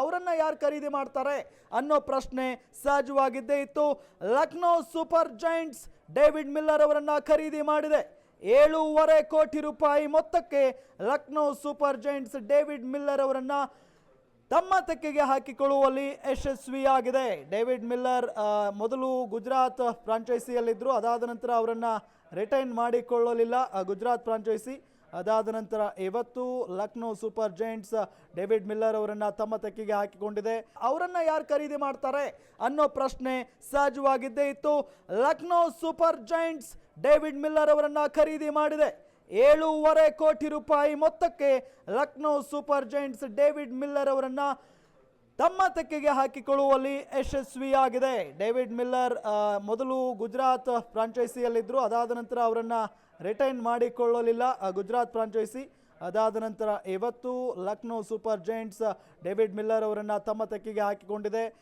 ಅವರನ್ನ ಯಾರು ಖರೀದಿ ಮಾಡ್ತಾರೆ ಅನ್ನೋ ಪ್ರಶ್ನೆ ಸಹಜವಾಗಿದ್ದೇ ಇತ್ತು. Lucknow super Giants David Miller ಅವರನ್ನ ಖರೀದಿ ಮಾಡಿದೆ. 7.5 ಕೋಟಿ ರೂಪಾಯಿ ಮೊತ್ತಕ್ಕೆ Lucknow super Giants David Miller ಅವರನ್ನ ತಮ್ಮ ತೆಕ್ಕೆಗೆ ಹಾಕಿಕೊಳ್ಳುವಲ್ಲಿ ಯಶಸ್ವಿಯಾಗಿದೆ. ಡೇವಿಡ್ ಮಿಲ್ಲರ್ ಮೊದಲು ಗುಜರಾತ್ ಫ್ರಾಂಚೈಸಿಯಲ್ಲಿದ್ದರು. ಅದಾದ ನಂತರ ಅವರನ್ನು ರಿಟೈನ್ ಮಾಡಿಕೊಳ್ಳಲಿಲ್ಲ ಗುಜರಾತ್ ಫ್ರಾಂಚೈಸಿ. ಅದಾದ ನಂತರ ಇವತ್ತು Lucknow super Giants David Miller ಅವರನ್ನು ತಮ್ಮ ತೆಕ್ಕೆಗೆ ಹಾಕಿಕೊಂಡಿದೆ. ಅವರನ್ನು ಯಾರು ಖರೀದಿ ಮಾಡ್ತಾರೆ ಅನ್ನೋ ಪ್ರಶ್ನೆ ಸಹಜವಾಗಿದ್ದೇ ಇತ್ತು. Lucknow super Giants David Miller ಅವರನ್ನು ಖರೀದಿ ಮಾಡಿದೆ. 7.5 ಕೋಟಿ ರೂಪಾಯಿ ಮೊತ್ತಕ್ಕೆ Lucknow super Giants David Miller ಅವರನ್ನ ತಮ್ಮ ತೆಕ್ಕೆಗೆ ಹಾಕಿಕೊಳ್ಳುವಲ್ಲಿ ಯಶಸ್ವಿಯಾಗಿದೆ. ಡೇವಿಡ್ ಮಿಲ್ಲರ್ ಮೊದಲು ಗುಜರಾತ್ ಫ್ರಾಂಚೈಸಿಯಲ್ಲಿದ್ದರು. ಅದಾದ ನಂತರ ಅವರನ್ನು ರಿಟೈನ್ ಮಾಡಿಕೊಳ್ಳಲಿಲ್ಲ ಗುಜರಾತ್ ಫ್ರಾಂಚೈಸಿ. ಅದಾದ ನಂತರ ಇವತ್ತು Lucknow super Giants David Miller ಅವರನ್ನು ತಮ್ಮ ತೆಕ್ಕೆಗೆ ಹಾಕಿಕೊಂಡಿದೆ.